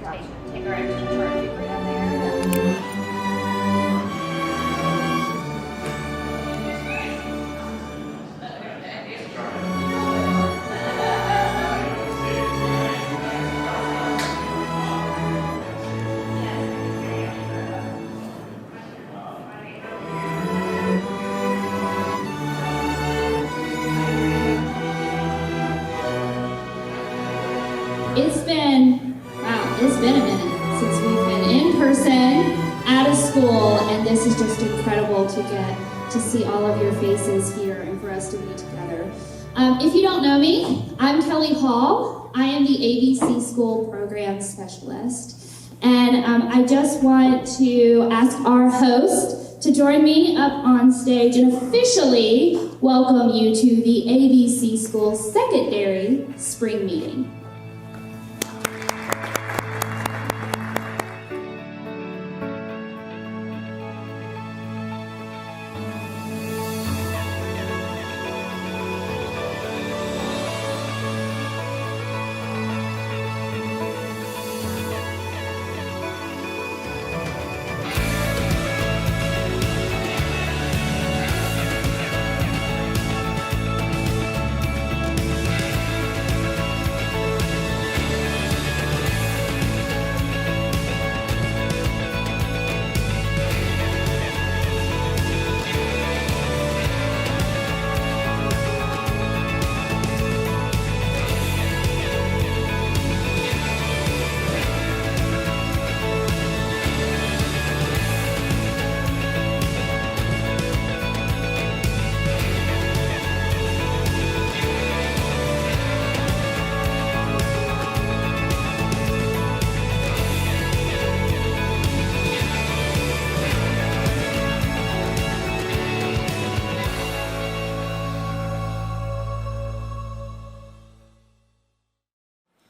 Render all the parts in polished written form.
Take our extra chart paper down there. It's been a minute since we've been in person at a school, and this is just incredible to get to see all of your faces here and for us to be together. If you don't know me, I'm Kelly Hall. I am the ABC School Program Specialist, and I just want to ask our host to join me up on stage and officially welcome you to the ABC School Secondary Spring Meeting.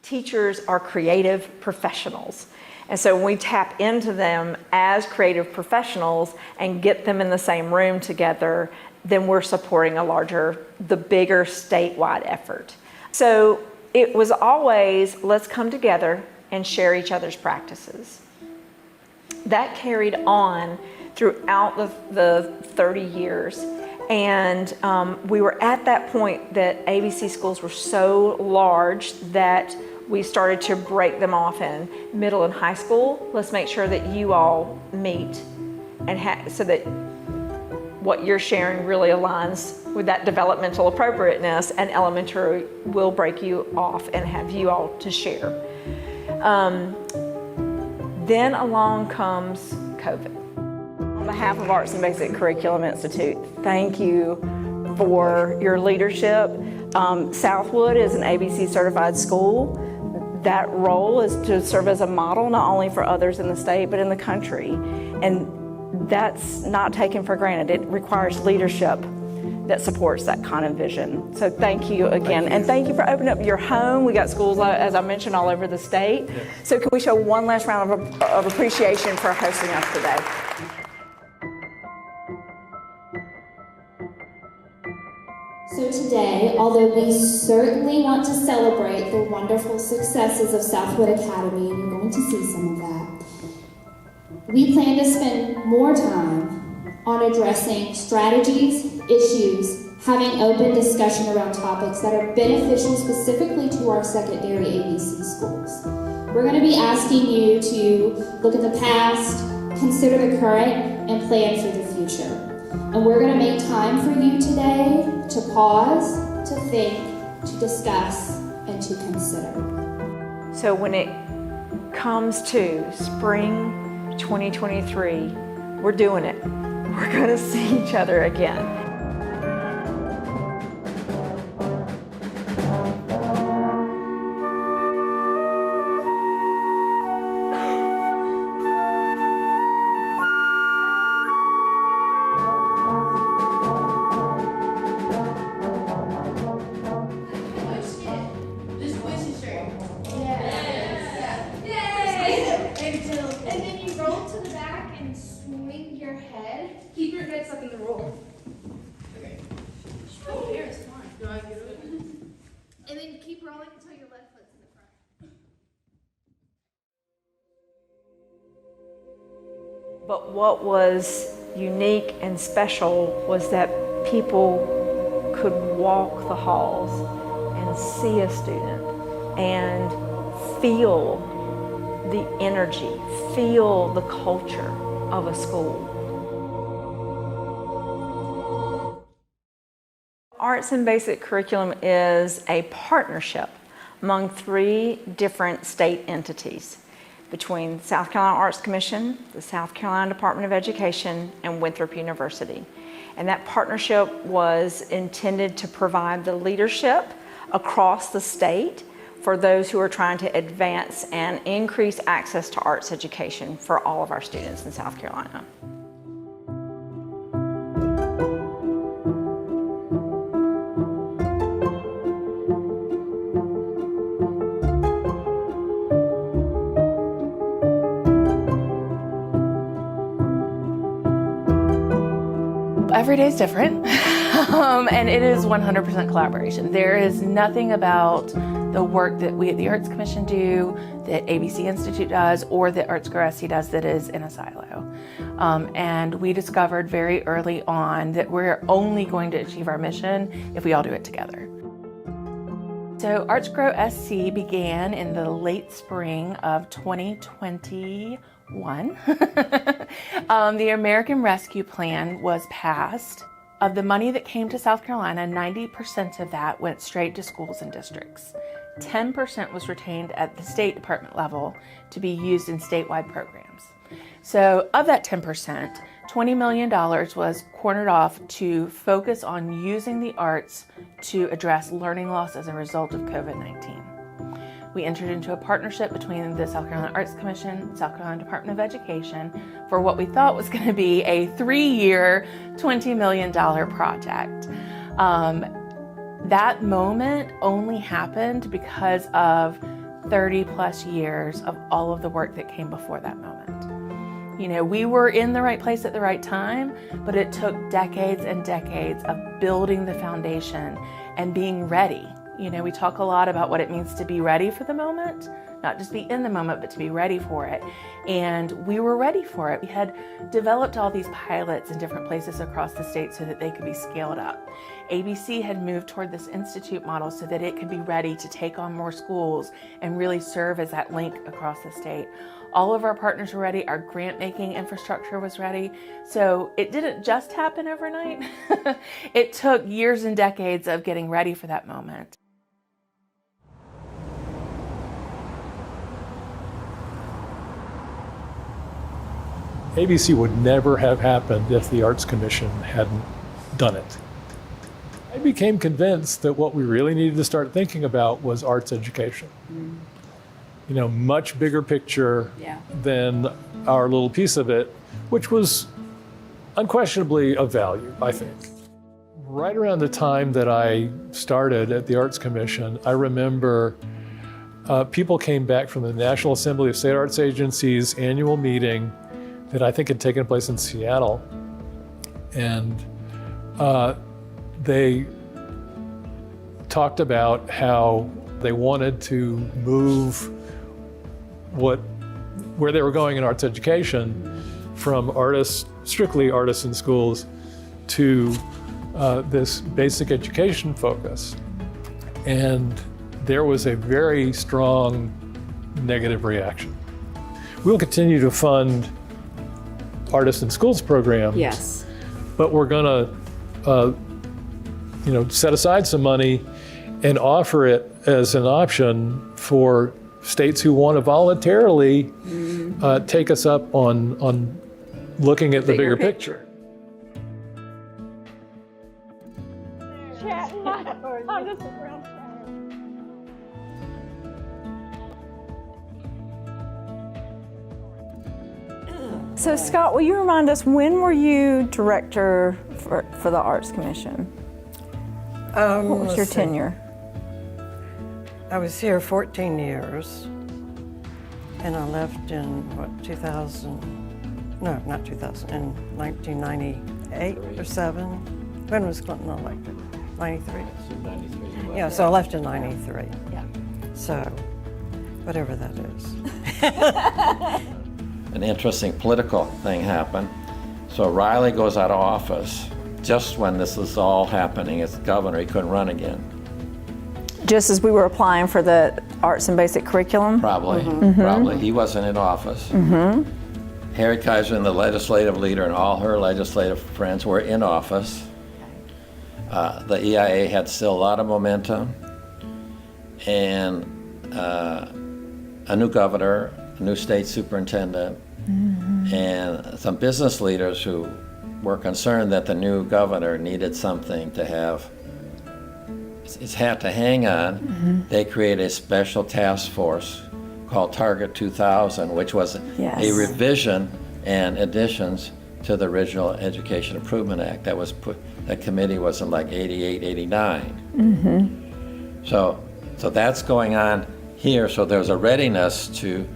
Teachers are creative professionals. And so when we tap into them as creative professionals and get them in the same room together, then we're supporting the bigger statewide effort. So it was always, let's come together and share each other's practices. That carried on throughout the 30 years. And we were at that point that ABC schools were so large that we started to break them off in middle and high school. Let's make sure that you all meet and so that what you're sharing really aligns with that developmental appropriateness, and elementary will break you off and have you all to share. Then along comes COVID. On behalf of Arts and Basic Curriculum Institute, thank you for your leadership. Southwood is an ABC certified school. That role is to serve as a model not only for others in the state but in the country, and that's not taken for granted. It requires leadership that supports that kind of vision. So thank you again, and thank you for opening up your home. We got schools, as I mentioned, all over the state. Yeah. So can we show one last round of appreciation for hosting us today? So today, although we certainly want to celebrate the wonderful successes of Southwood Academy, and you're going to see some of that, we plan to spend more time on addressing strategies, issues, having open discussion around topics that are beneficial specifically to our secondary ABC schools. We're going to be asking you to look at the past, consider the current, and plan for the future. And we're going to make time for you today to pause, to think, to discuss, and to consider. So when it comes to spring 2023, we're doing it. We're going to see each other again. Keep your hips up in the roll. Okay. Oh, here it's fine. Do I get it? And then keep rolling until your left foot's in the front. But what was unique and special was that people could walk the halls and see a student and feel the energy, feel the culture of a school. Arts and Basic Curriculum is a partnership among 3 different state entities between South Carolina Arts Commission, the South Carolina Department of Education, and Winthrop University. And that partnership was intended to provide the leadership across the state for those who are trying to advance and increase access to arts education for all of our students in South Carolina. Every day is different, and it is 100% collaboration. There is nothing about the work that we at the Arts Commission do, that ABC Institute does, or that Arts Grow SC does that is in a silo. And we discovered very early on that we're only going to achieve our mission if we all do it together. So Arts Grow SC began in the late spring of 2021. The American Rescue Plan was passed. Of the money that came to South Carolina, 90% of that went straight to schools and districts. 10% was retained at the State Department level to be used in statewide programs. So of that 10%, $20 million was cornered off to focus on using the arts to address learning loss as a result of COVID-19. We entered into a partnership between the South Carolina Arts Commission, South Carolina Department of Education for what we thought was going to be a 3-year, $20 million project. That moment only happened because of 30 plus years of all of the work that came before that moment. You know, we were in the right place at the right time, but it took decades and decades of building the foundation and being ready. You know, we talk a lot about what it means to be ready for the moment, not just be in the moment, but to be ready for it. And we were ready for it. We had developed all these pilots in different places across the state so that they could be scaled up. ABC had moved toward this institute model so that it could be ready to take on more schools and really serve as that link across the state. All of our partners were ready. Our grant-making infrastructure was ready. So it didn't just happen overnight. It took years and decades of getting ready for that moment. ABC would never have happened if the Arts Commission hadn't done it. I became convinced that what we really needed to start thinking about was arts education. You know, much bigger picture than our little piece of it, which was unquestionably of value, I think. Right around the time that I started at the Arts Commission, I remember people came back from the National Assembly of State Arts Agencies annual meeting that I think had taken place in Seattle. And they talked about how they wanted to move where they were going in arts education from strictly artists in schools to this basic education focus. And there was a very strong negative reaction. We'll continue to fund artists in schools programs. Yes. But we're gonna, set aside some money and offer it as an option for states who want to voluntarily take us up on looking at the bigger picture. So Scott, will you remind us, when were you director for the Arts Commission? What was your tenure? I was here 14 years, and I left in, in 1998 or 7. When was Clinton elected? 93? Yeah, so I left in 93. Yeah. So, whatever that is. an interesting political thing happened. So Riley goes out of office just when this is all happening as governor. He couldn't run again. Just as we were applying for the arts and basic curriculum? Probably, probably. He wasn't in office. Harry Kaiser, the legislative leader, and all her legislative friends were in office. The EIA had still a lot of momentum, and a new governor, a new state superintendent, and some business leaders who were concerned that the new governor needed something to have his hat to hang on. They created a special task force called Target 2000, which was a revision and additions to the original Education Improvement Act that was put. That committee was in like 88, 89. So that's going on here. So there's a readiness to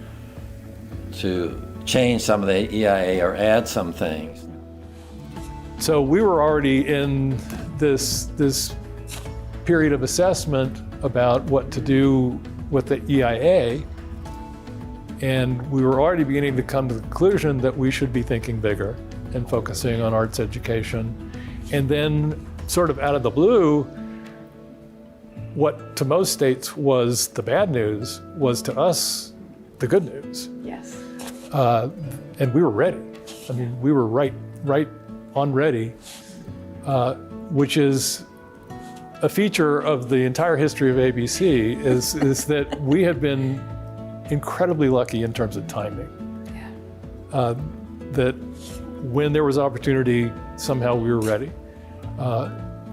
change some of the EIA or add some things. So we were already in this period of assessment about what to do with the EIA, and we were already beginning to come to the conclusion that we should be thinking bigger and focusing on arts education. And then, sort of out of the blue, what to most states was the bad news was to us the good news. Yes. And we were ready. I mean, we were right on ready, which is a feature of the entire history of ABC, is that we have been incredibly lucky in terms of timing. That when there was opportunity, somehow we were ready.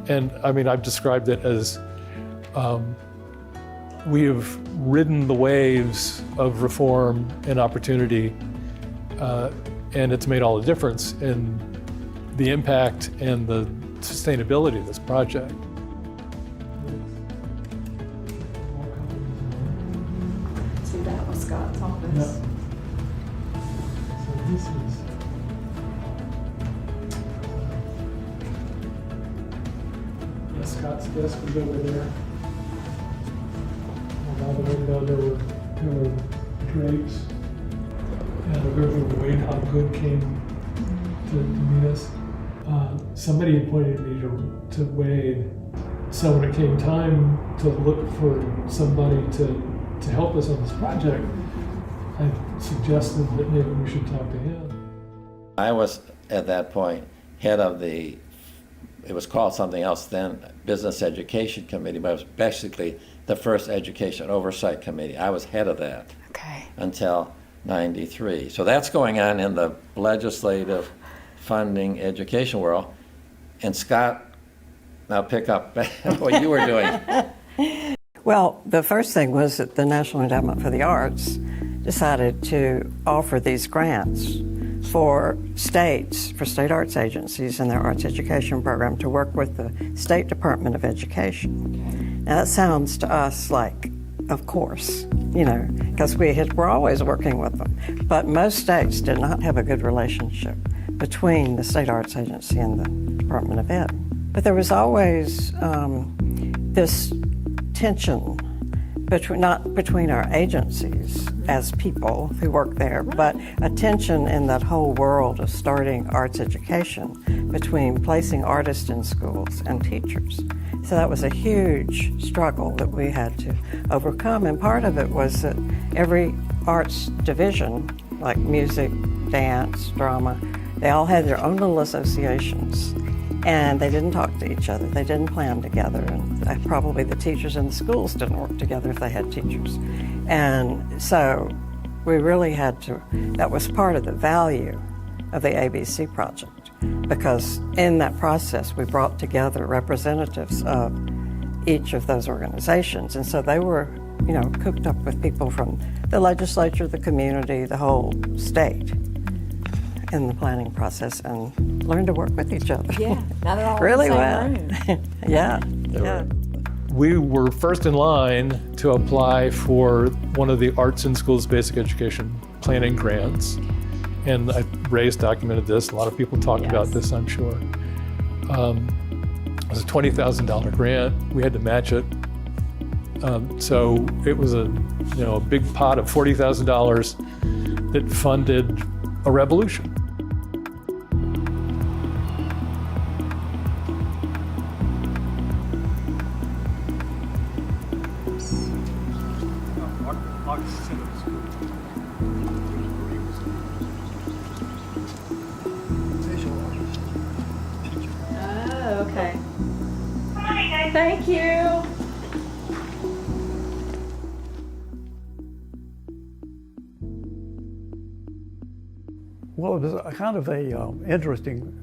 And I mean, I've described it as we have ridden the waves of reform and opportunity, and it's made all the difference in the impact and the sustainability of this project. See, that was Scott's office. So this is Scott's desk was over there. And all the way down there were drapes. And the river Wade Hopgood came to meet us. Somebody had pointed me to Wade. So when it came time to look for somebody to help us on this project, I suggested that maybe we should talk to him. I was, at that point, head of it was called something else then, Business Education Committee, but it was basically the first Education Oversight Committee. I was head of that until '93. So that's going on in the legislative funding education world. And Scott, now pick up what you were doing. Well, the first thing was that the National Endowment for the Arts decided to offer these grants for states, for state arts agencies and their arts education program to work with the State Department of Education. Now that sounds to us like, of course, because we're always working with them. But most states did not have a good relationship between the state arts agency and the Department of Ed. But there was always this tension not between our agencies as people who work there, but a tension in that whole world of starting arts education between placing artists in schools and teachers. So that was a huge struggle that we had to overcome, and part of it was that every arts division, like music, dance, drama, they all had their own little associations. And they didn't talk to each other. They didn't plan together. And probably the teachers in the schools didn't work together if they had teachers. And so we really had to, that was part of the value of the ABC project, because in that process we brought together representatives of each of those organizations. And so they were, cooked up with people from the legislature, the community, the whole state in the planning process, and learn to work with each other. Yeah, not at all really in the well. same room. Yeah. We were first in line to apply for one of the Arts in Schools Basic Education Planning grants. And Ray's documented this. A lot of people talked about this, I'm sure. It was a $20,000 grant. We had to match it. So it was a big pot of $40,000 that funded a revolution. Oh, okay. Thank you. Well, it was a kind of a interesting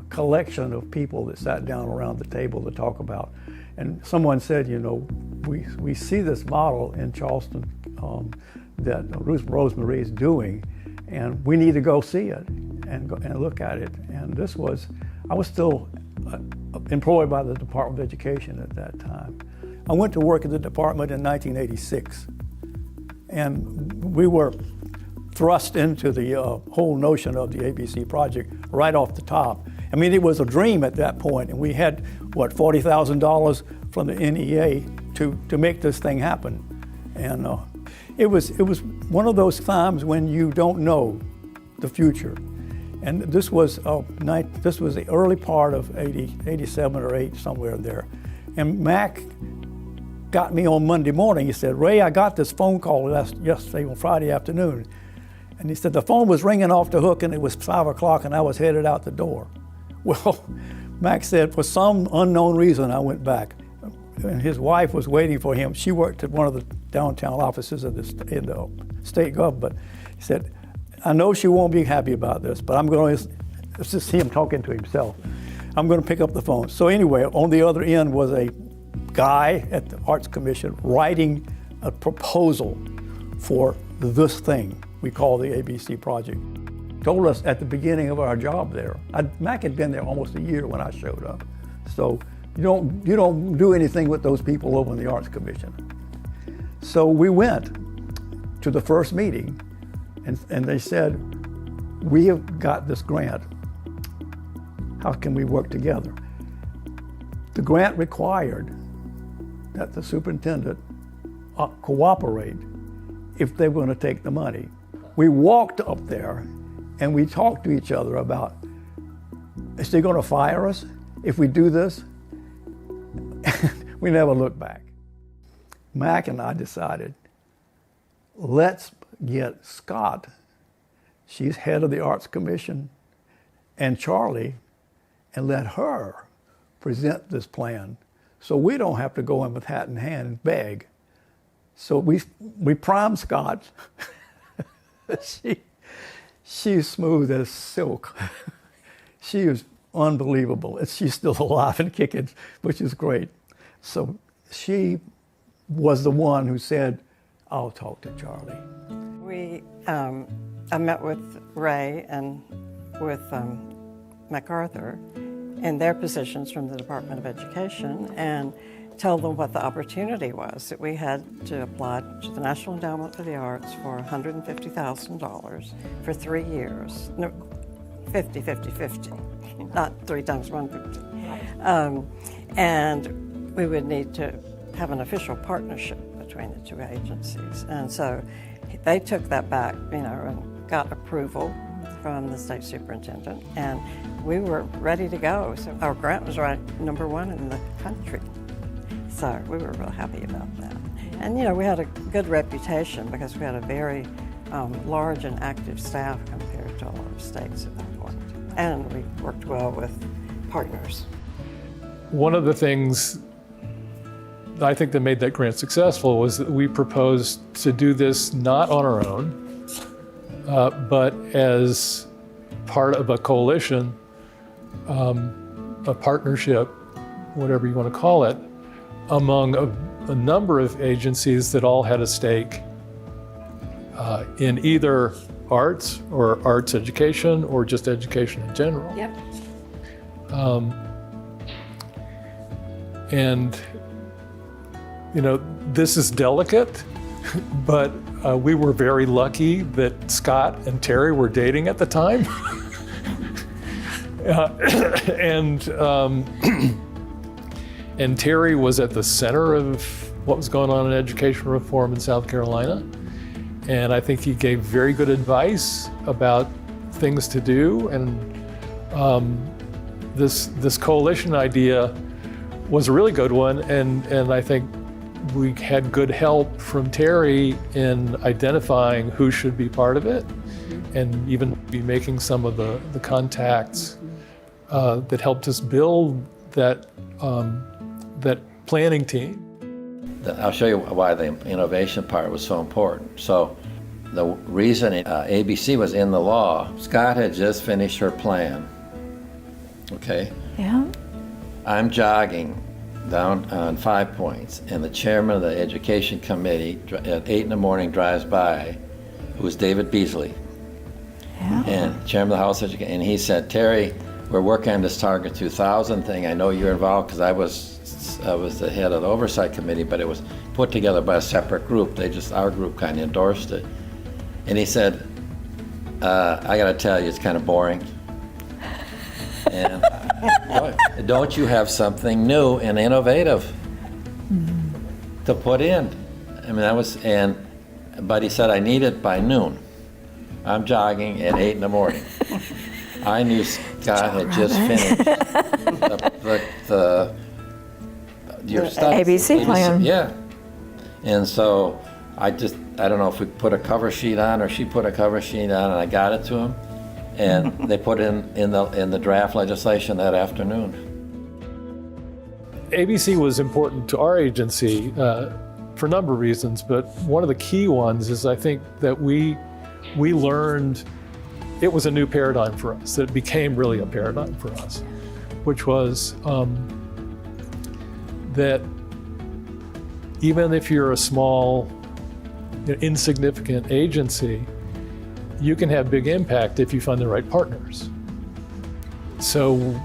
collection of people that sat down around the table to talk about. And someone said, you know, we see this model in Charleston that Rosemarie is doing, and we need to go see it and look at it. And this was, I was still employed by the Department of Education at that time. I went to work at the department in 1986, and we were thrust into the whole notion of the ABC project right off the top. I mean, it was a dream at that point, and we had, what, $40,000 from the NEA to make this thing happen. And it was one of those times when you don't know the future. And this was the early part of 87 or 8, somewhere there. And Mac got me on Monday morning. He said, "Ray, I got this phone call yesterday on Friday afternoon." And he said the phone was ringing off the hook and it was 5 o'clock and I was headed out the door. Well, Mac said, for some unknown reason, I went back. And his wife was waiting for him. She worked at one of the downtown offices in the state government. He said, "I know she won't be happy about this, but I'm going to," it's just him talking to himself, "I'm going to pick up the phone." So anyway, on the other end was a guy at the Arts Commission writing a proposal for this thing we call the ABC project. Told us at the beginning of our job there. Mac had been there almost a year when I showed up. So you don't do anything with those people over in the Arts Commission. So we went to the first meeting, and they said, "We have got this grant. How can we work together?" The grant required that the superintendent cooperate if they were going to take the money. We walked up there and we talked to each other about, is they going to fire us if we do this? We never looked back. Mac and I decided, let's get Scott, she's head of the Arts Commission, and Charlie, and let her present this plan so we don't have to go in with hat in hand and beg. So we primed Scott. She's smooth as silk. She is unbelievable. She's still alive and kicking, which is great. So she was the one who said, "I'll talk to Charlie." I met with Ray and with MacArthur in their positions from the Department of Education and told them what the opportunity was, that we had to apply to the National Endowment for the Arts for $150,000 for 3 years. No, 50, not 3 times 150. And we would need to have an official partnership between the two agencies. And so they took that back, and got approval from the state superintendent, and we were ready to go. So our grant was ranked #1 in the country. So we were real happy about that. And we had a good reputation because we had a very large and active staff compared to a lot of states at that point. And we worked well with partners. One of the things I think that made that grant successful was that we proposed to do this not on our own, but as part of a coalition, a partnership, whatever you want to call it, among a number of agencies that all had a stake in either arts or arts education or just education in general. Yep. And this is delicate, but we were very lucky that Scott and Terry were dating at the time. And Terry was at the center of what was going on in education reform in South Carolina. and I think he gave very good advice about things to do. And this coalition idea was a really good one, and I think we had good help from Terry in identifying who should be part of it, and even be making some of the contacts that helped us build that planning team. I'll show you why the innovation part was so important. So the reason ABC was in the law, Scott had just finished her plan, okay? Yeah. I'm jogging down on 5 Points, and the chairman of the education committee at 8 in the morning drives by, who was David Beasley. Yeah. And chairman of the House Education, and he said, Terry, we're working on this Target 2000 thing. I know you're involved because I was the head of the oversight committee, but it was put together by a separate group. Our group kind of endorsed it. And he said, I got to tell you, it's kind of boring. And don't you have something new and innovative to put in? I mean, but he said, I need it by noon. I'm jogging at 8 in the morning. I knew Scott had just finished your study. ABC plan. Yeah. And so I don't know if we put a cover sheet on or she put a cover sheet on, and I got it to him. And they put it in the draft legislation that afternoon. ABC was important to our agency for a number of reasons, but one of the key ones is I think that we learned it was a new paradigm for us. It became really a paradigm for us, which was that even if you're a small, insignificant agency, you can have big impact if you find the right partners. So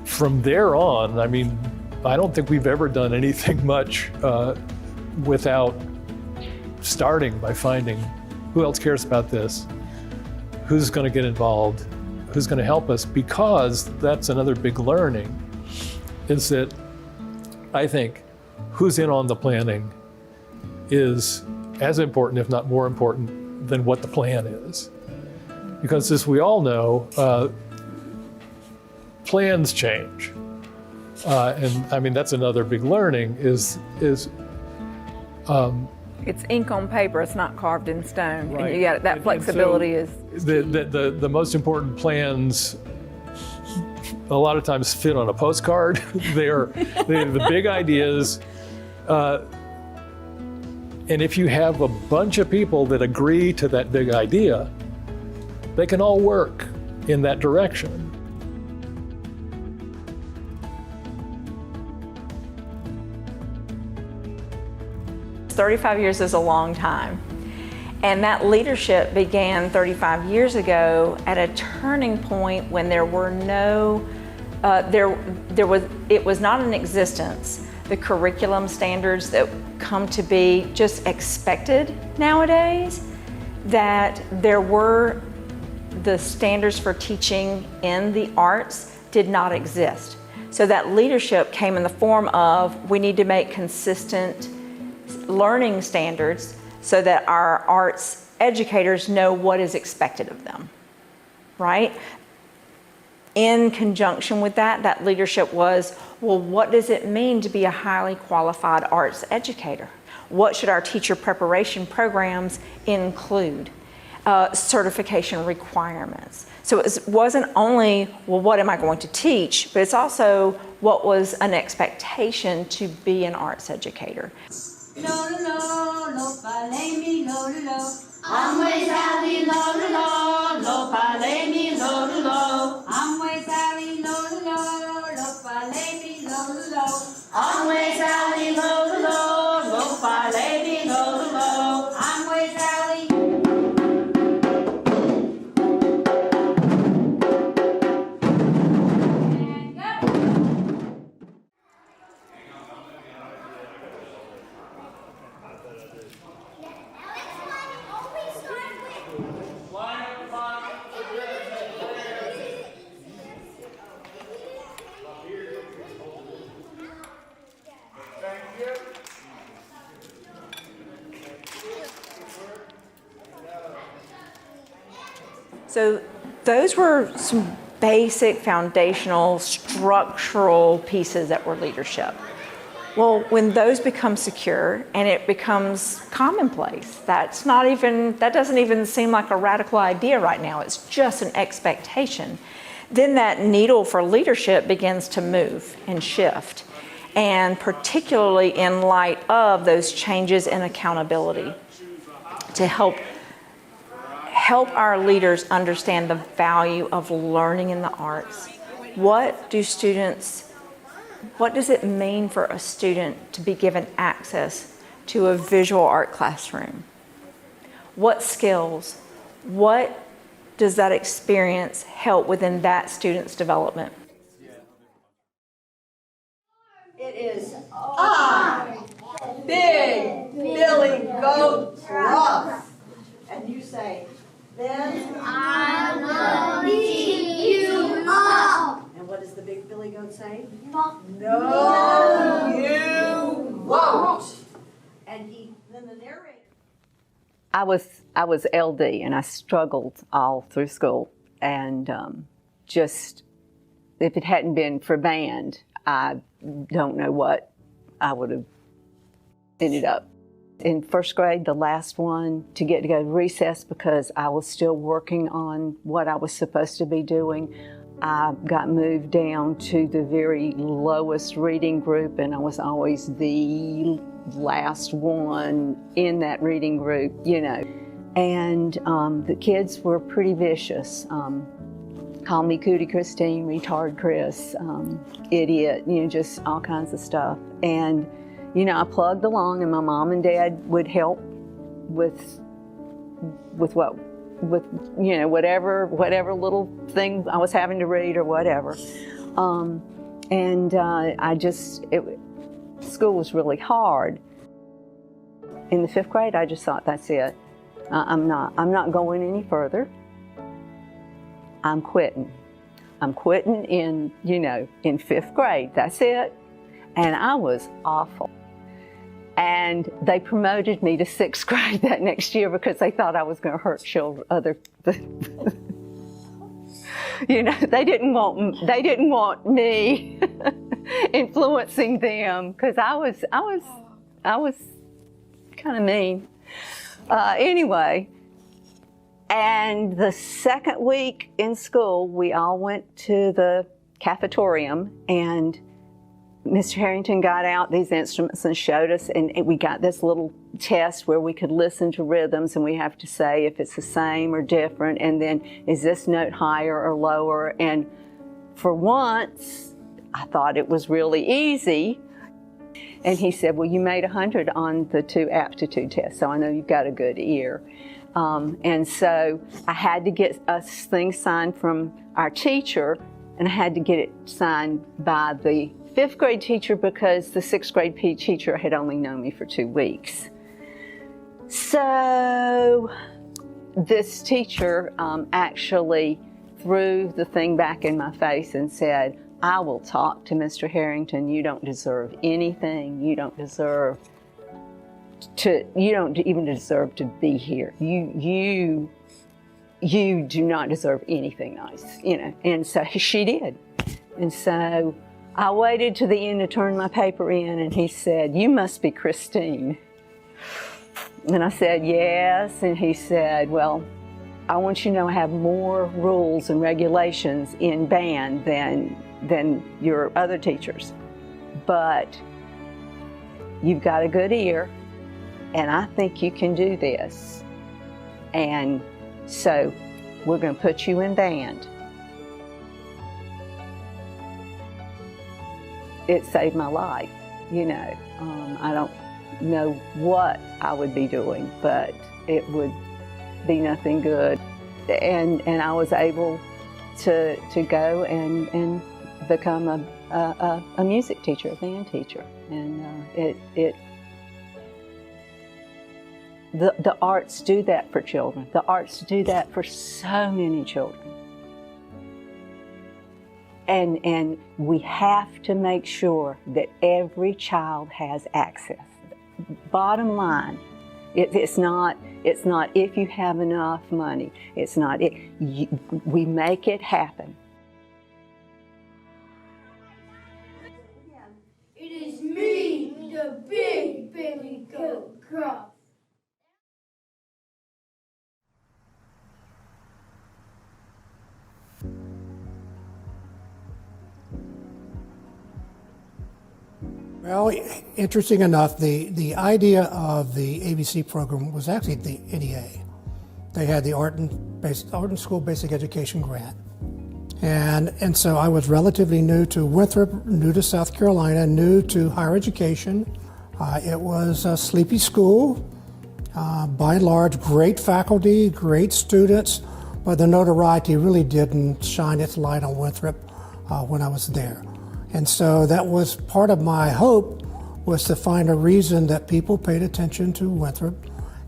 from there on, I mean, I don't think we've ever done anything much without starting by finding who else cares about this, who's going to get involved, who's going to help us, because that's another big learning, is that I think who's in on the planning is as important, if not more important, than what the plan is. Because as we all know, plans change. And I mean, that's another big learning is It's ink on paper, it's not carved in stone. Right. And you got that flexibility is the most important plans a lot of times fit on a postcard. they're the big ideas. And if you have a bunch of people that agree to that big idea, they can all work in that direction. 35 years is a long time. And that leadership began 35 years ago at a turning point when there were no, it was not in existence. The curriculum standards that come to be just expected nowadays, that there were the standards for teaching in the arts did not exist. So that leadership came in the form of, we need to make consistent learning standards so that our arts educators know what is expected of them, right? In conjunction with that, that leadership was, well, what does it mean to be a highly qualified arts educator? What should our teacher preparation programs include? Certification requirements. So it wasn't only, well, what am I going to teach, but it's also what was an expectation to be an arts educator. Lo lo lo, lo fa le mi lo lo lo. Amwe Sally lo lo lo, lo fa le mi lo lo lo. Amwe Sally lo lo lo, lo fa le mi lo lo lo. Amwe Sally lo lo lo, lo fa le mi lo lo lo. Amwe Sally. So those were some basic foundational structural pieces that were leadership. Well, when those become secure and it becomes commonplace, that doesn't even seem like a radical idea right now. It's just an expectation. Then that needle for leadership begins to move and shift, and particularly in light of those changes in accountability, to help our leaders understand the value of learning in the arts. What does it mean for a student to be given access to a visual art classroom? What skills, what does that experience help within that student's development? It is I, Big Billy Goat Rough. And you say, then I will beat you up. And what does the big Billy Goat say? No, you won't. And then the narrator. I was LD and I struggled all through school, and just if it hadn't been for band, I don't know what I would have ended up. In first grade, the last one to go to recess because I was still working on what I was supposed to be doing, I got moved down to the very lowest reading group, and I was always the last one in that reading group, you know. And the kids were pretty vicious. Call me Cootie Christine, retard Chris, idiot, you know, just all kinds of stuff. And you know, I plugged along, and my mom and dad would help with you know, whatever little thing I was having to read or whatever. School was really hard. In the 5th grade, I just thought, that's it. I'm not going any further. I'm quitting. I'm quitting in 5th grade. That's it. And I was awful. And they promoted me to 6th grade that next year because they thought I was going to hurt children. You know, they didn't want me influencing them because I was kind of mean. Anyway, and the second week in school, we all went to the cafetorium, and Mr. Harrington got out these instruments and showed us, and we got this little test where we could listen to rhythms, and we have to say if it's the same or different, and then is this note higher or lower. And for once, I thought it was really easy. And he said, well, you made 100 on the 2 aptitude tests, so I know you've got a good ear. And so I had to get a thing signed from our teacher, and I had to get it signed by the 5th grade teacher because the 6th grade teacher had only known me for 2 weeks. So this teacher actually threw the thing back in my face and said, I will talk to Mr. Harrington. You don't deserve anything. You don't even deserve to be here. You do not deserve anything nice, you know. And so she did. And so I waited to the end to turn my paper in, and he said, you must be Christine. And I said, yes. And he said, well, I want you to know I have more rules and regulations in band than your other teachers. But you've got a good ear, and I think you can do this. And so we're going to put you in band. It saved my life, you know. I don't know what I would be doing, but it would be nothing good. And I was able to go and become a music teacher, a band teacher. And the arts do that for children. The arts do that for so many children. And we have to make sure that every child has access. Bottom line, it's not It's not if you have enough money. It's not it. We make it happen. It is me, the big billy goat cross. Well, interesting enough, the idea of the ABC program was actually the NEA. They had the Art and School Basic Education Grant. And so I was relatively new to Winthrop, new to South Carolina, new to higher education. It was a sleepy school, by and large, great faculty, great students, but the notoriety really didn't shine its light on Winthrop when I was there. And so that was part of my hope, was to find a reason that people paid attention to Winthrop.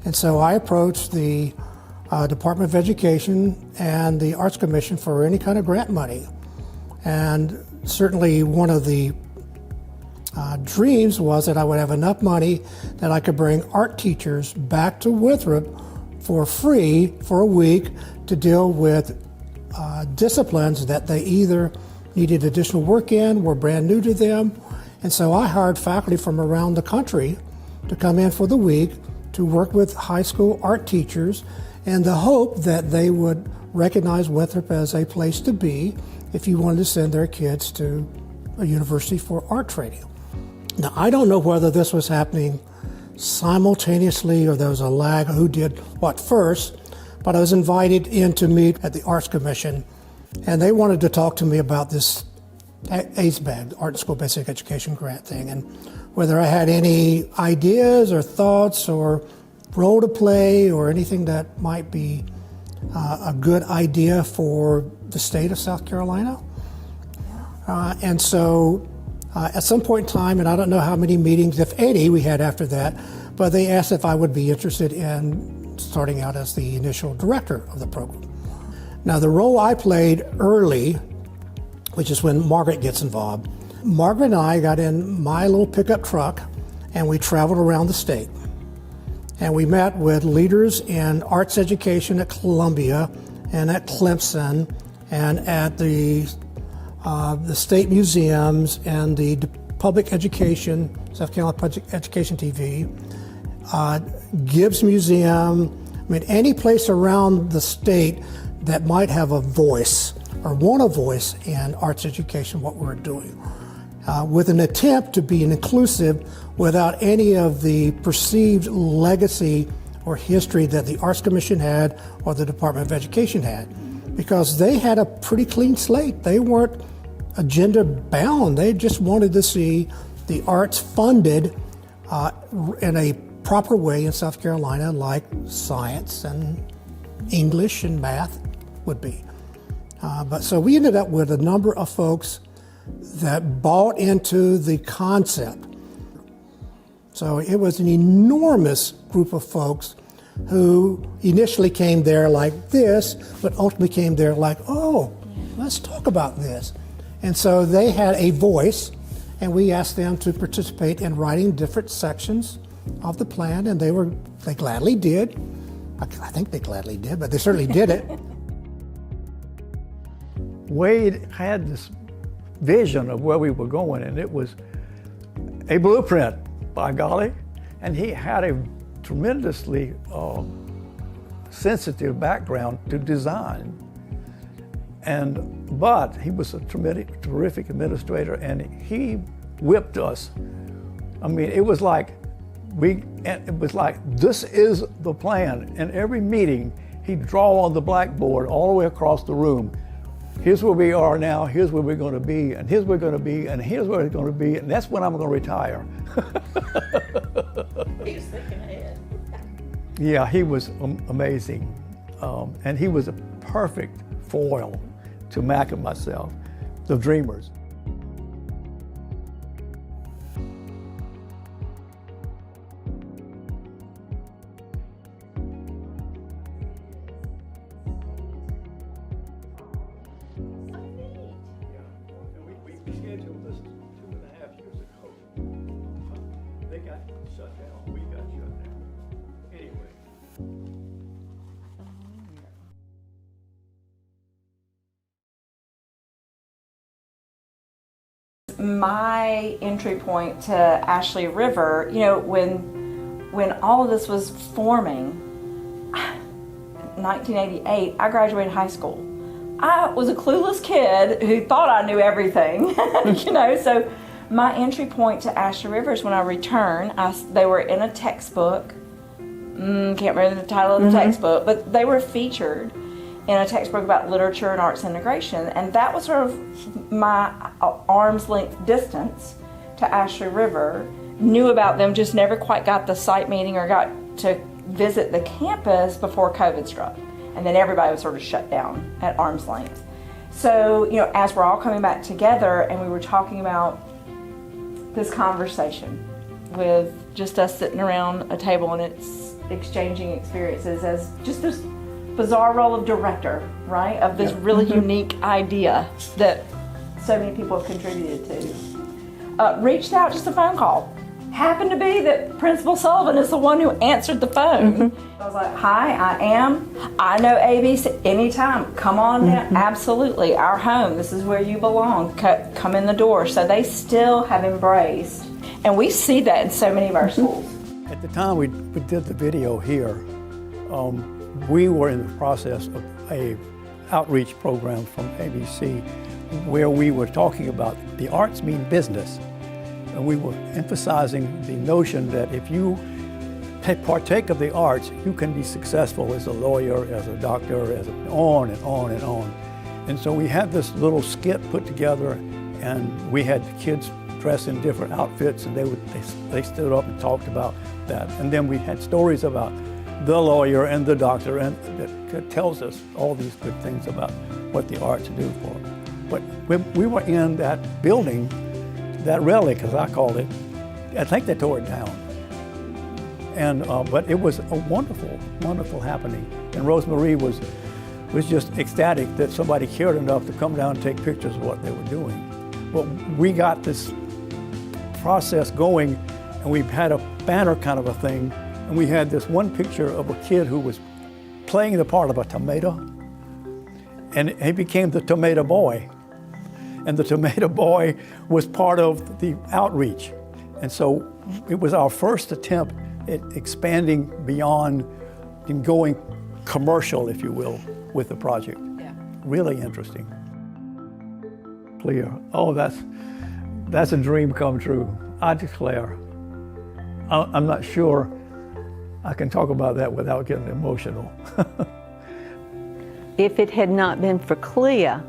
And so I approached the Department of Education and the Arts Commission for any kind of grant money. And certainly one of the dreams was that I would have enough money that I could bring art teachers back to Winthrop for free for a week to deal with disciplines that they either needed additional work in, were brand new to them. And so I hired faculty from around the country to come in for the week to work with high school art teachers, and the hope that they would recognize Winthrop as a place to be if you wanted to send their kids to a university for art training. Now, I don't know whether this was happening simultaneously or there was a lag, who did what first, but I was invited in to meet at the Arts Commission, and they wanted to talk to me about this ASBAG, Art and School Basic Education Grant thing, and whether I had any ideas or thoughts or role to play or anything that might be a good idea for the state of South Carolina. And so at some point in time, and I don't know how many meetings, if any, we had after that, but they asked if I would be interested in starting out as the initial director of the program. Now, the role I played early, which is when Margaret gets involved, Margaret and I got in my little pickup truck and we traveled around the state. And we met with leaders in arts education at Columbia and at Clemson and at the state museums and the public education, South Carolina Public Education TV, Gibbs Museum, I mean, any place around the state that might have a voice or want a voice in arts education, what we're doing, with an attempt to be inclusive without any of the perceived legacy or history that the Arts Commission had or the Department of Education had, because they had a pretty clean slate. They weren't agenda bound. They just wanted to see the arts funded in a proper way in South Carolina, like science and English and math would be. But so we ended up with a number of folks that bought into the concept. So it was an enormous group of folks who initially came there like this, but ultimately came there like, oh, let's talk about this. And so they had a voice, and we asked them to participate in writing different sections of the plan, and they gladly did. I think they gladly did, but they certainly did it. Wade had this vision of where we were going, and it was a blueprint, by golly. And he had a tremendously sensitive background to design. But he was a terrific administrator, and he whipped us. I mean, it was like, this is the plan. In every meeting, he'd draw on the blackboard all the way across the room. Here's where we are now, here's where we're going to be, and here's where we're going to be, and here's where we're going to be, and that's when I'm going to retire. He was thinking ahead. Yeah, he was amazing. And he was a perfect foil to Mac and myself, the dreamers. We scheduled this 2.5 years ago. They got shut down. We got shut down. Anyway. my entry point to Ashley River, you know, when all of this was forming, 1988, I graduated high school. I was a clueless kid who thought I knew everything, you know, so my entry point to Ashley River is when I returned. They were in a textbook. Can't remember the title of the textbook, but they were featured in a textbook about literature and arts integration, and that was sort of my arm's length distance to Ashley River. Knew about them, just never quite got the site meeting or got to visit the campus before COVID struck, and then everybody was sort of shut down at arm's length. So, you know, as we're all coming back together and we were talking about this conversation with just us sitting around a table and it's exchanging experiences as just this bizarre role of director, right? Of this really unique idea that so many people have contributed to. Reached out, just a phone call. Happened to be that Principal Sullivan is the one who answered the phone. I was like, hi, I know ABC, anytime, come on down. Absolutely, our home, this is where you belong, come in the door. So they still have embraced, and we see that in so many of our schools. At the time we did the video here, we were in the process of a outreach program from ABC where we were talking about the arts mean business. And we were emphasizing the notion that if you partake of the arts, you can be successful as a lawyer, as a doctor, as on and on and on. And so we had this little skit put together, and we had the kids dressed in different outfits, and they stood up and talked about that. And then we had stories about the lawyer and the doctor, and that tells us all these good things about what the arts do for us. But when we were in that building, that relic, as I called it, I think they tore it down. And but it was a wonderful, wonderful happening. And Rosemarie was just ecstatic that somebody cared enough to come down and take pictures of what they were doing. But we got this process going, and we had a banner kind of a thing, and we had this one picture of a kid who was playing the part of a tomato, and he became the tomato boy. And the tomato boy was part of the outreach. And so it was our first attempt at expanding beyond and going commercial, if you will, with the project. Yeah. Really interesting. Clear. Oh, that's a dream come true. I declare. I'm not sure I can talk about that without getting emotional. If it had not been for Clea,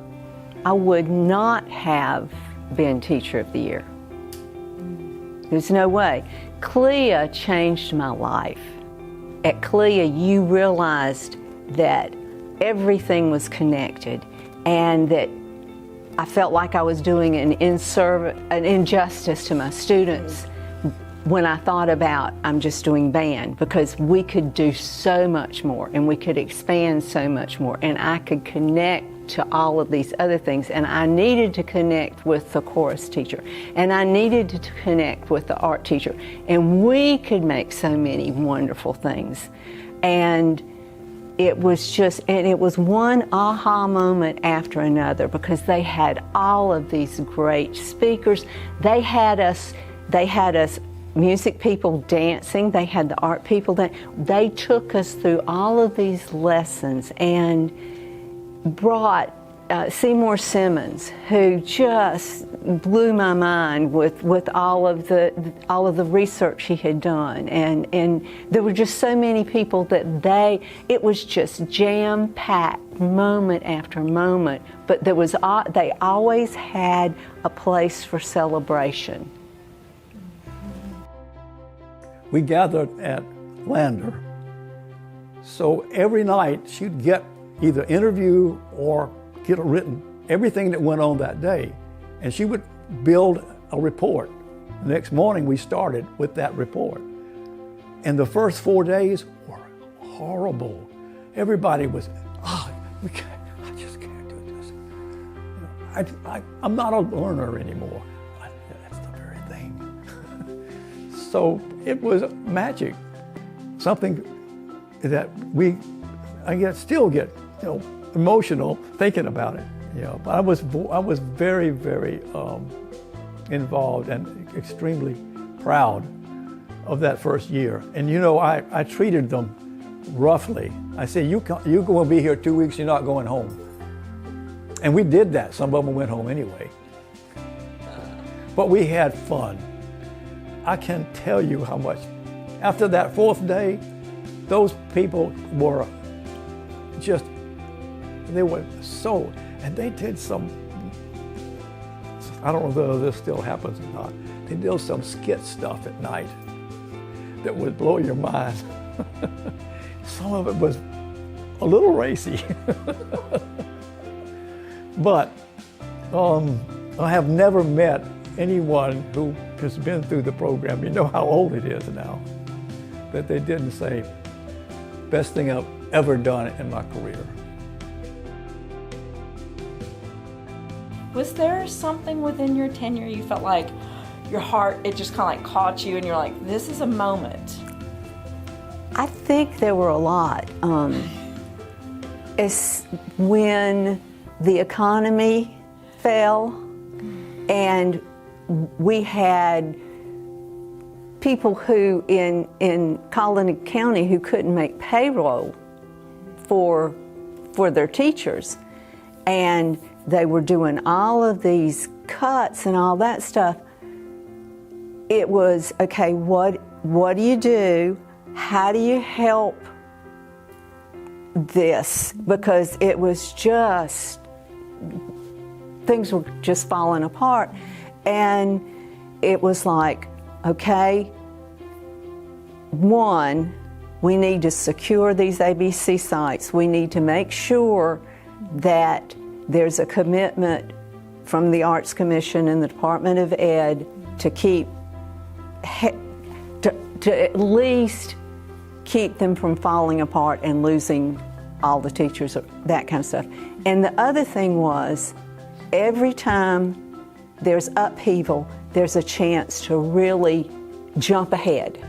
I would not have been Teacher of the Year. There's no way. Clea changed my life. At Clea, you realized that everything was connected, and that I felt like I was doing an injustice to my students when I thought about I'm just doing band, because we could do so much more and we could expand so much more, and I could connect to all of these other things, and I needed to connect with the chorus teacher, and I needed to connect with the art teacher, and we could make so many wonderful things. And it was one aha moment after another, because they had all of these great speakers. They had us music people dancing, they had the art people they took us through all of these lessons, and brought Seymour Simmons, who just blew my mind with all of the research he had done, and there were just so many people that it was just jam-packed moment after moment, but they always had a place for celebration. We gathered at Lander, so every night she'd get either interview or get a written, everything that went on that day. And she would build a report. The next morning we started with that report. And the first 4 days were horrible. Everybody was, I just can't do this. I'm not a learner anymore. That's the very thing. So it was magic. Something that I still get emotional thinking about it. But I was very, very involved and extremely proud of that first year. And you know, I treated them roughly. I said, you're going to be here 2 weeks, you're not going home. And we did that. Some of them went home anyway. But we had fun. I can't tell you how much. After that fourth day, those people were just, they were so, and they did some, I don't know whether this still happens or not, they did some skit stuff at night that would blow your mind. Some of it was a little racy. But I have never met anyone who has been through the program, you know how old it is now, that they didn't say, best thing I've ever done in my career. Was there something within your tenure you felt like your heart, it just kind of like caught you and you're like, this is a moment? I think there were a lot. It's when the economy fell and we had people who in Colony County who couldn't make payroll for their teachers, and they were doing all of these cuts and all that stuff. It was, okay, what do you do? How do you help this? Because it was just, things were just falling apart. And it was like, okay, one, we need to secure these ABC sites. We need to make sure that there's a commitment from the Arts Commission and the Department of Ed to keep, to at least keep them from falling apart and losing all the teachers, that kind of stuff. And the other thing was, every time there's upheaval, there's a chance to really jump ahead.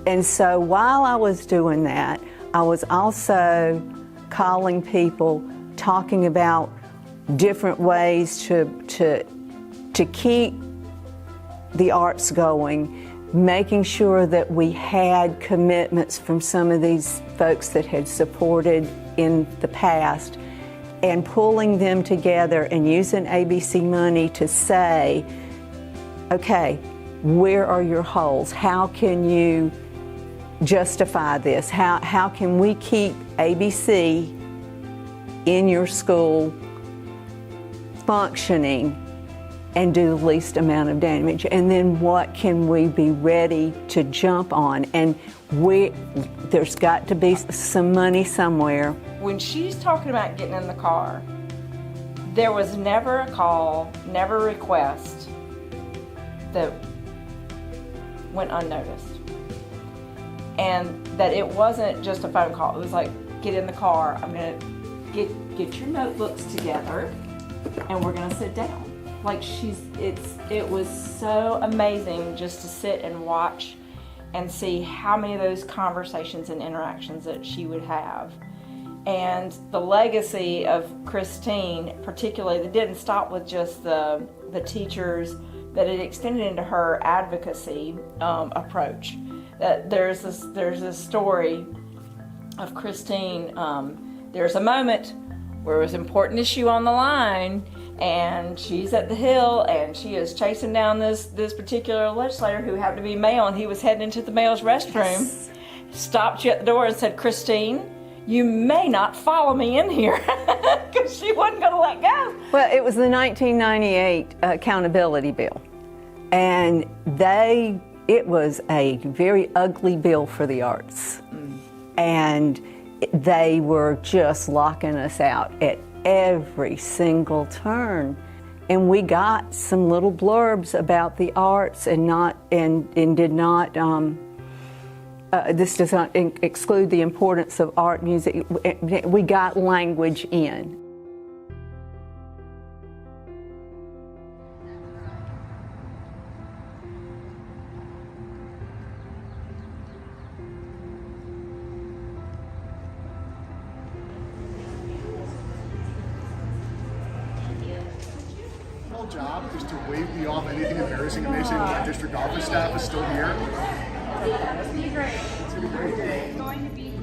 And so while I was doing that, I was also calling people, talking about different ways to keep the arts going, making sure that we had commitments from some of these folks that had supported in the past, and pulling them together and using ABC money to say, okay, where are your holes? How can you justify this? How can we keep ABC in your school functioning and do the least amount of damage? And then what can we be ready to jump on? And there's got to be some money somewhere. When she's talking about getting in the car, there was never a call, never a request that went unnoticed. And that it wasn't just a phone call. It was like, get in the car, I'm gonna get your notebooks together and we're gonna sit down. Like it was so amazing just to sit and watch and see how many of those conversations and interactions that she would have. And the legacy of Christine, particularly, that didn't stop with just the teachers, that it extended into her advocacy approach. That there's this story of Christine. There's a moment where it was an important issue on the line, and she's at the Hill, and she is chasing down this particular legislator who happened to be male, and he was heading into the male's restroom. Yes. Stopped you at the door and said, "Christine, you may not follow me in here," because she wasn't going to let go. Well, it was the 1998 accountability bill, and it was a very ugly bill for the arts. And they were just locking us out at every single turn. And we got some little blurbs about the arts and did not, this does not exclude the importance of art, music. We got language in. job is to wave me off anything embarrassing and they say, well, my district office staff is still here. It's going to be great. It's going to be a great day. It's going to be great.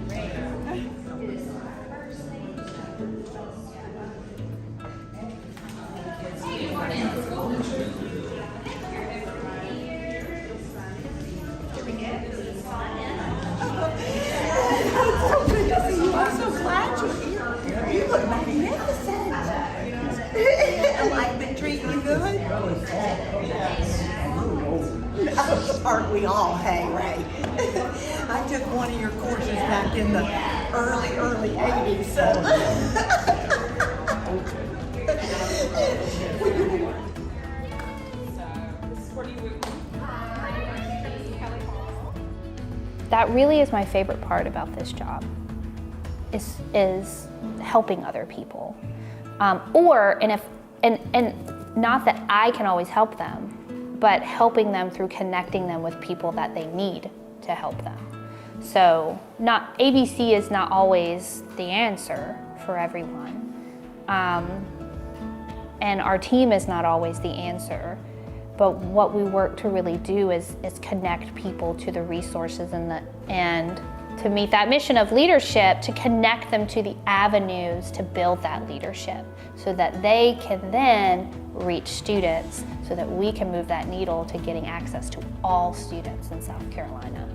I'm so glad you're here. You look magnificent. Life been treating you good? Aren't we all, hey, Ray? I took one of your courses back in the early 80s, so. That really is my favorite part about this job, is helping other people. And not that I can always help them, but helping them through connecting them with people that they need to help them. So ABC is not always the answer for everyone. And our team is not always the answer. But what we work to really do is connect people to the resources and to meet that mission of leadership, to connect them to the avenues to build that leadership so that they can then reach students so that we can move that needle to getting access to all students in South Carolina.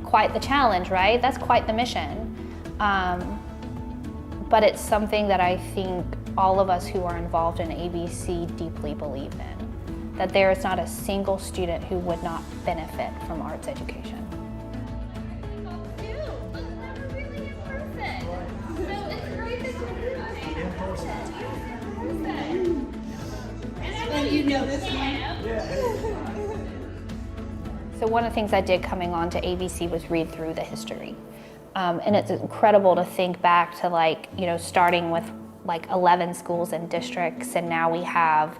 Quite the challenge, right? That's quite the mission. But it's something that I think all of us who are involved in ABC deeply believe in, that there is not a single student who would not benefit from arts education. And you know this one? So one of the things I did coming on to ABC was read through the history. And it's incredible to think back to starting with 11 schools and districts, and now we have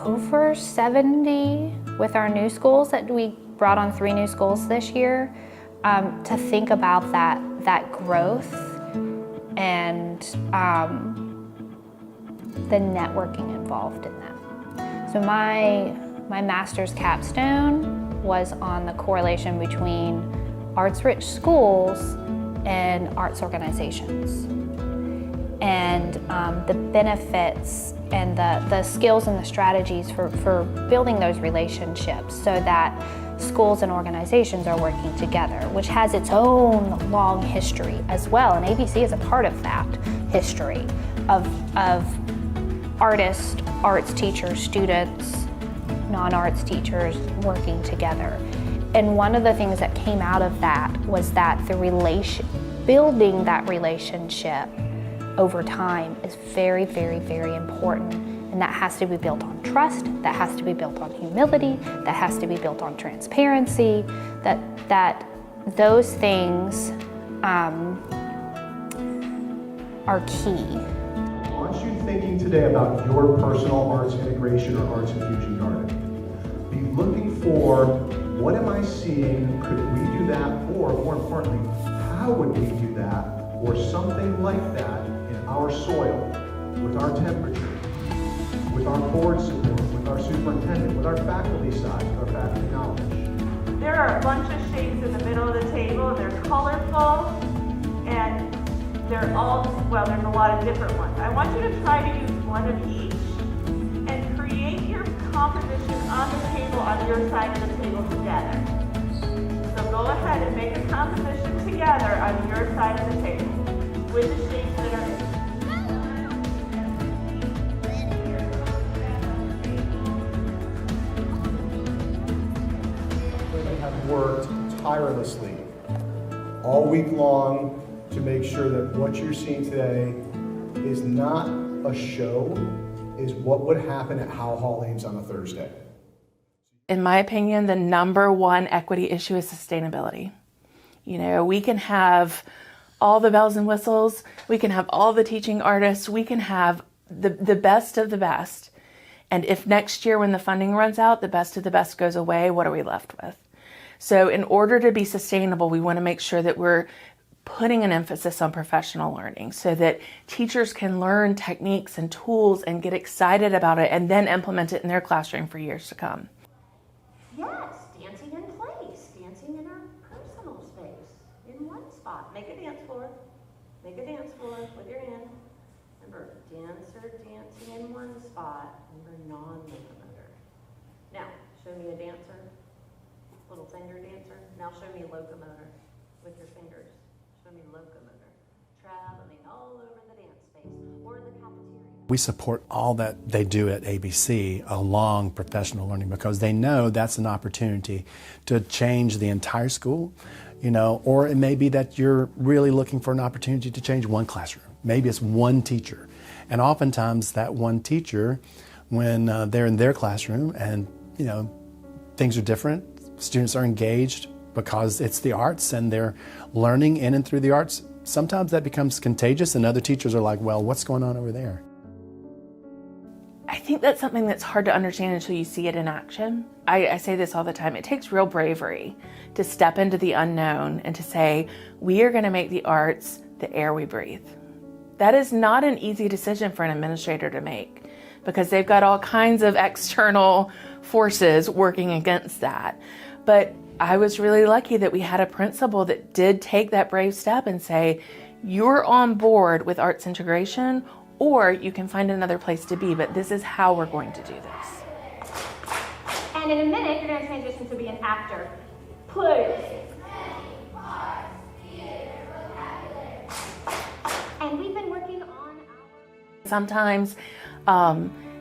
over 70 with our new schools that we brought on 3 new schools this year. To think about that growth and the networking involved in that. So my master's capstone was on the correlation between arts-rich schools and arts organizations, and the benefits and the skills and the strategies for building those relationships so that schools and organizations are working together, which has its own long history as well. And ABC is a part of that history of artists, arts teachers, students, non-arts teachers working together. And one of the things that came out of that was that building that relationship over time is very, very, very important. And that has to be built on trust, that has to be built on humility, that has to be built on transparency, that those things are key. I want you thinking today about your personal arts integration or arts infusion garden. Be looking for, what am I seeing? Could we do that? Or more importantly, how would we do that? Or something like that in our soil, with our temperature, with our board support, with our superintendent, with our faculty size, with our faculty knowledge. There are a bunch of shapes in the middle of the table. They're colorful, and they're all, well, there's a lot of different ones. I want you to try to use one of each and create your composition on the table, on your side of the table together. So go ahead and make a composition together on your side of the table with the shapes that are in it. They have worked tirelessly all week long to make sure that what you're seeing today is not a show, is what would happen at Howe Hall Ames on a Thursday. In my opinion, the number one equity issue is sustainability. You know, we can have all the bells and whistles, we can have all the teaching artists, we can have the best of the best. And if next year when the funding runs out, the best of the best goes away, what are we left with? So in order to be sustainable, we want to make sure that we're putting an emphasis on professional learning so that teachers can learn techniques and tools and get excited about it and then implement it in their classroom for years to come. Yes, dancing in place, dancing in our personal space, in one spot. Make a dance floor. Make a dance floor with your hand. Remember, dancer dancing in one spot. Remember, non-locomotor. Now, show me a dancer, little finger dancer. Now show me locomotor with your fingers. Show me locomotor. Traveling all over the dance space or in the cafeteria. We support all that they do at ABC along professional learning because they know that's an opportunity to change the entire school, or it may be that you're really looking for an opportunity to change one classroom. Maybe it's one teacher. And oftentimes that one teacher, when they're in their classroom and, things are different, students are engaged because it's the arts and they're learning in and through the arts, sometimes that becomes contagious and other teachers are like, well, what's going on over there? I think that's something that's hard to understand until you see it in action. I say this all the time. It takes real bravery to step into the unknown and to say, we are going to make the arts the air we breathe. That is not an easy decision for an administrator to make because they've got all kinds of external forces working against that. But I was really lucky that we had a principal that did take that brave step and say, you're on board with arts integration, or you can find another place to be, but this is how we're going to do this. And in a minute, you're going to transition to be an actor. Please. And we've been working on Sometimes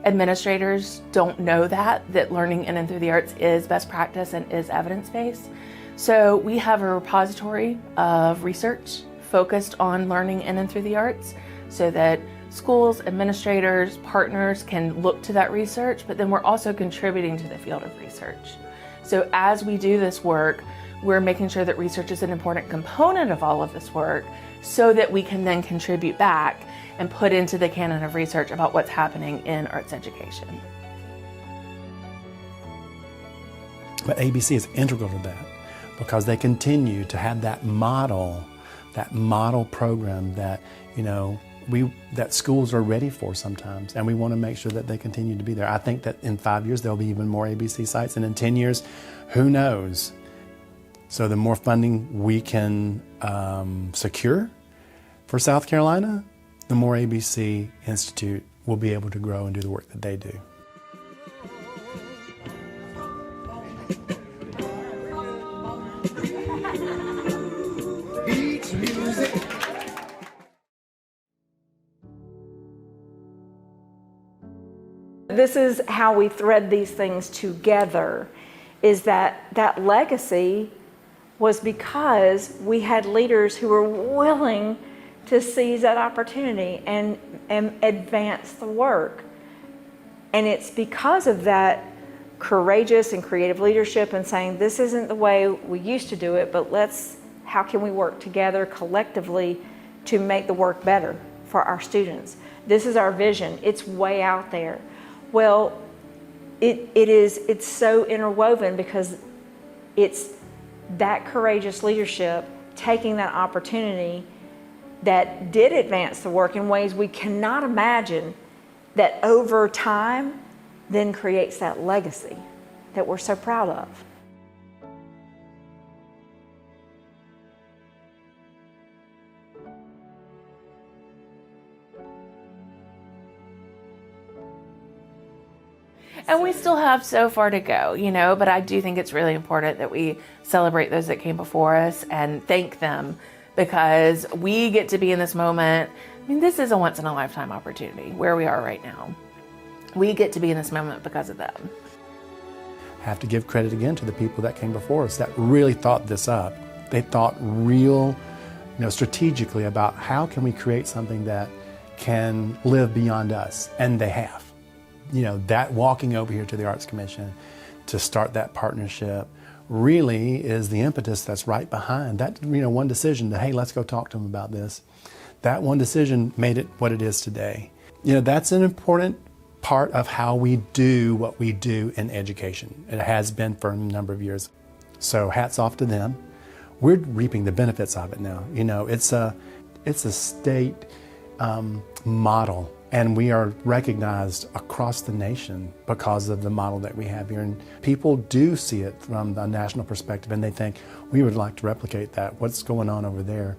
administrators don't know that learning in and through the arts is best practice and is evidence-based. So we have a repository of research focused on learning in and through the arts so that schools, administrators, partners can look to that research, but then we're also contributing to the field of research. So as we do this work, we're making sure that research is an important component of all of this work so that we can then contribute back and put into the canon of research about what's happening in arts education. But ABC is integral to that because they continue to have that model program that, that schools are ready for sometimes, and we want to make sure that they continue to be there. I think that in 5 years there'll be even more ABC sites, and in 10 years, who knows? So the more funding we can secure for South Carolina, the more ABC Institute will be able to grow and do the work that they do. This is how we thread these things together, is that legacy was because we had leaders who were willing to seize that opportunity and advance the work. And it's because of that courageous and creative leadership and saying, this isn't the way we used to do it, but how can we work together collectively to make the work better for our students? This is our vision. It's way out there. Well, it's so interwoven because it's that courageous leadership taking that opportunity that did advance the work in ways we cannot imagine, that over time then creates that legacy that we're so proud of. And we still have so far to go, but I do think it's really important that we celebrate those that came before us and thank them, because we get to be in this moment. I mean, this is a once in a lifetime opportunity where we are right now. We get to be in this moment because of them. Have to give credit again to the people that came before us that really thought this up. They thought real, strategically about how can we create something that can live beyond us, and they have. That walking over here to the Arts Commission to start that partnership really is the impetus that's right behind that, one decision to, hey, let's go talk to them about this. That one decision made it what it is today. That's an important part of how we do what we do in education. It has been for a number of years. So hats off to them. we're reaping the benefits of it now. You know, it's a state model, and we are recognized across the nation because of the model that we have here. And people do see it from the national perspective, and they think, we would like to replicate that. What's going on over there?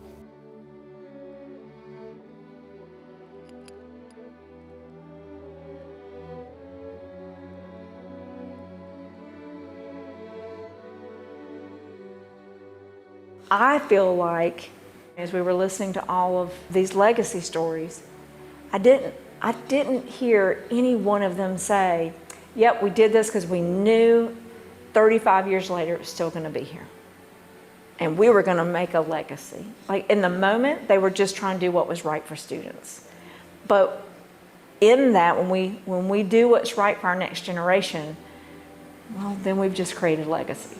I feel like as we were listening to all of these legacy stories, I didn't hear any one of them say, yep, we did this because we knew 35 years later it was still going to be here. And we were going to make a legacy. Like in the moment, they were just trying to do what was right for students. But in that, when we do what's right for our next generation, well, then we've just created legacy.